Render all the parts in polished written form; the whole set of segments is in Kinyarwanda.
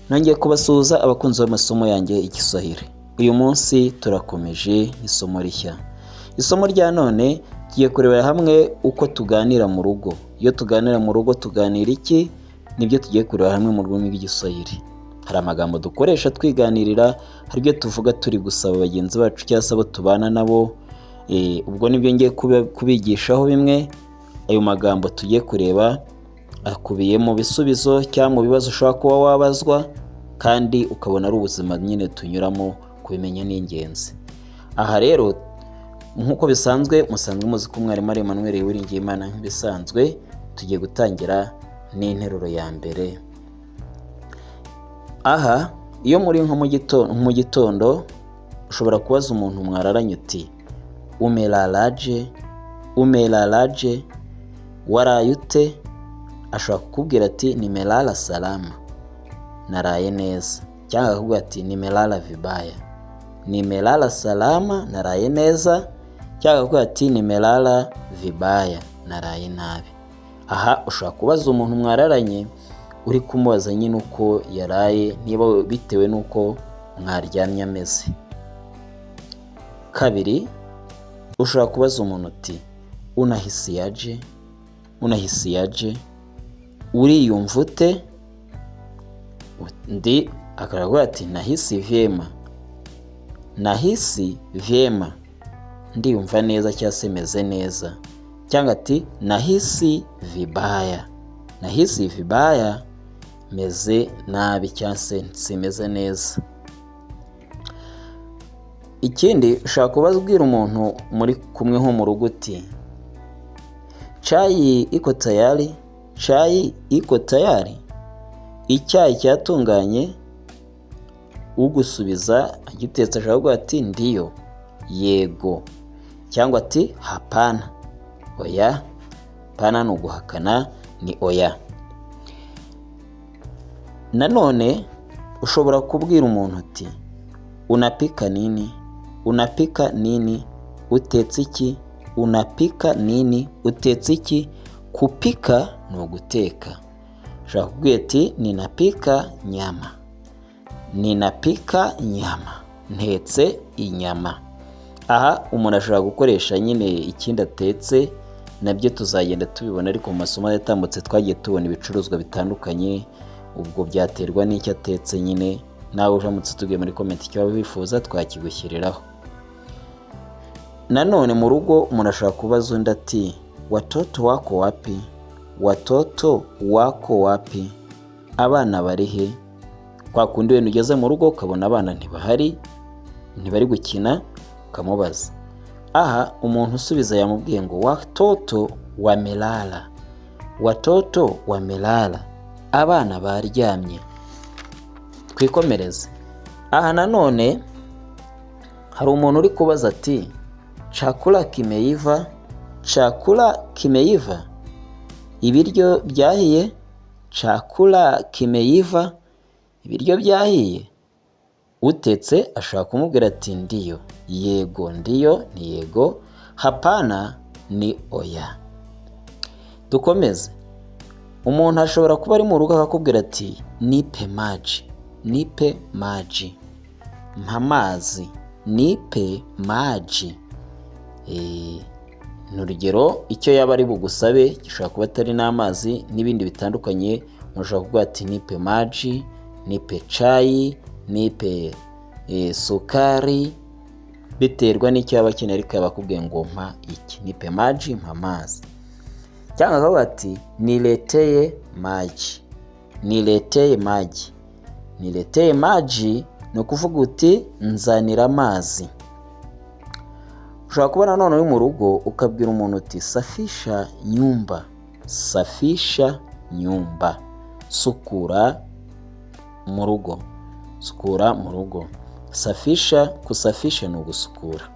Nongeye kubasuhuza abakunzi b'amasomo yanjye Igiswahili. Uyu munsi turakomeje isomo rishya. Isomo rya none tugiye kurebera hamwe uko tuganira mu rugo. Iyo tuganira mu rugo tuganira iki? Nibyo tugiye kurebera hamwe mu rurimi rw'Igiswahili. Hari amagambo dukoresha twiganirira, hari ibyo tuvuga turi gusaba bagenzi bacu cyangwa se abo tubana nabo. Ubwo nibyo ngiye kubigishaho bimwe. Ayo magambo tugiye kureba akubiye mu bisubizo cyangwa mu bibazo ushobora kuba wabazwa, kandi ukabona ari ubuzima nyine tunyuramo, kubimenya ni ingenzi. Aha rero nk'uko bisanzwe musanzwe muzi ko umwarimu ari Emmanuel Uwiringiyimana. Nk'ibisanzwe tugiye gutangira n'interuro ya mbere. Aha iyo muri nko mu gitondo ushobora kubaza umuntu mwararanye uti umelalaje, waraye ute? Ashobora kukubwira ati nimelala salama, naraye neza. Cyangwa akakubwira ati nimelala vibaya, nimelala salama, naraye neza. Cyangwa akakubwira ati nimelala vibaya, naraye nabi. Aha ushobora kubaza umuntu mwararanye uri kumubaza nyine uko yaraye, niba bitewe n'uko mwaryamye ameze. Kabiri, ushobora kubaza umuntu uti unahisiaje, uriyumva ute? Ndi akaravuga ati nahisi vyema, ndiyumva neza cyangwa se meze neza. Cyangwa ati nahisi vibaya, meze nabi cyangwa se simeze neza. Ikindi ushaka kubabwira umuntu muri kumwe nko mu rugo uti chai iko tayari, icyayi cyatunganye. Ugusubiza agitetse ashaka kuvuga ati ndiyo, yego. Cyangwa ati hapana, oya. Hapana ni uguhakana, ni oya. Nanone ushobora kubwira umuntu uti unapika nini, utetse iki? Unapika nini, utetse iki? Kupika ni uguteka. Ushobora kubwira ati ninapika nyama, ntetse inyama. Aha umuntu ashobora gukoresha nyine ikindi atetse, nabyo tuzagenda tubibona, ariko mu masomo yatambutse twagiye tubona ibicuruzwa bitandukanye. Ubwo byaterwa n'icyo atetse nyine. Nawe uramutse utubwiye muri comment icyo waba wifuza twakigushyiriraho. Nanone mu rugo umuntu ashobora kubaza undi ati watoto wako wapi, abana bari he? Kwa kundi wenda ugeze mu rugo ukabona abana ntibari gukina, ukamubaza. Aha umuntu usubiza yamubwiye ngo watoto wamelala, abana baryamye. Twikomereze. Aha nanone hari umuntu uri kubaza ati chakula kimeiva, ibiryo byahiye. Chakula kimeiva, ibiryo byahiye. Utetse ashaka kumubwira ati ndiyo, yego. Ndiyo ni yego, hapana ni oya. Dukomeze. Umuntu ashobora kuba ari mu rugo akakubwira ati nipe maji, mpamazi. Nipe maji. N'urugero icyo yaba ari bugusabe gishobora kuba atari n'amazi, n'ibindi bitandukanye. Ushobora kuvuga ati nipe maji, nipe chai, nipe sukari, biterwa n'icyo yaba akeneye, ariko yaba akubwiye ngo mpa iki. Nipe maji, mpa amazi. Cyangwa akavuga ati nileteye maji, ni ukuvuga uti nzanira amazi. Ushobora kuba nanone uri mu rugo ukabwira umuntu uti safisha nyumba, sukura mu rugo. Kusafisha ni ugusukura,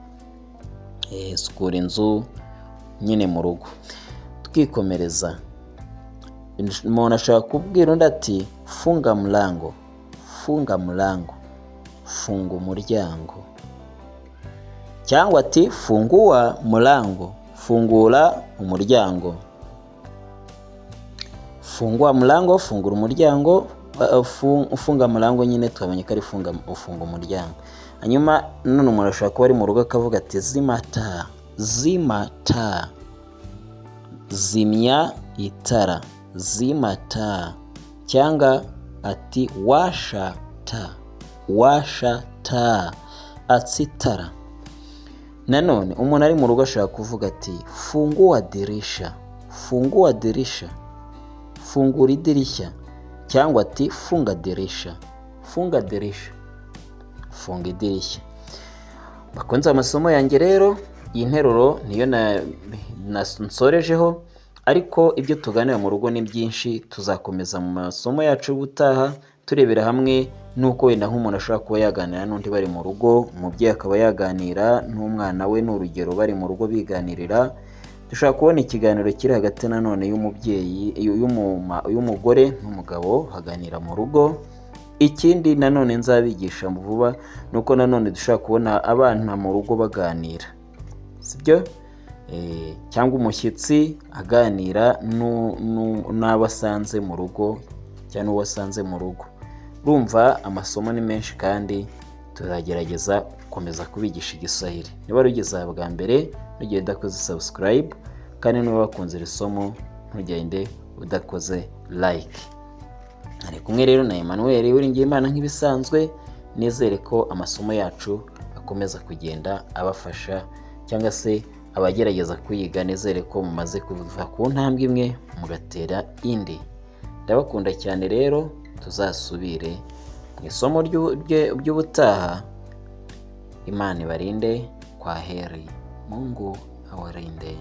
sukura inzu nyine mu rugo. Twikomereza. Umuntu ashobora kubwira undi ati funga mlango, funga umuryango. Cyangwa ati fungua mlango, fungura umuryango. Fungua mlango, fungura umuryango. ufunga mlango nyine twabonye ko ari ufunga umuryango. Hanyuma none umuntu ashobora kuba ari mu rugo akavuga ati zima taa, zima taa, zimya itara, zima taa, cyangwa ati washa taa, washa taa, atsa itara. Nanone umuntu ari mu rugo ashobora kuvuga ati fungua dirisha, fungua dirisha, fungura idirishya, cyangwa ati funga dirisha, funga dirisha, funga idirishya. Bakunze amasomo yanjye rero, iyi nteruro niyo nsorejeho, ariko ibyo tuganira mu rugo ni byinshi. Tuzakomeza mu masomo yacu ubutaha turebera hamwe nuko wenda nk'umuntu ashobora kuba yaganira n'undi bari mu rugo, umubyeyi akaba yaganira n'umwana we, n'urugero bari mu rugo biganirira. Dushobora kubona ikiganiro kiri hagati nanone y'umubyeyi, y'umugore n'umugabo haganira mu rugo. Ikindi nanone nzabigisha vuba nuko nanone dushobora kubona abana mu rugo baganira, sibyo? Cyangwa umushyitsi aganira n'abasanze mu rugo cyangwa n'uwasanze mu rugo. Urumva amasomo ni menshi kandi turagerageza gukomeza kubigisha igiswahili. Niba rugeze aha bwa mbere ntugende udakoze subscribe, kandi niba wakunze iri somo ntugende udakoze like. Ari kumwe rero na Emmanuel Uwiringiyimana nk'ibisanzwe. Nizere ko amasomo yacu akomeza kugenda abafasha, cyangwa se abagerageza kuyiga. Nizere ko mumaze kuva ku ntambwe imwe mugatera indi. Ndabakunda cyane rero, tuzasubire mu isomo ry'ubutaha. Imana ibarinde. Kwaheri. Mungu awalinde.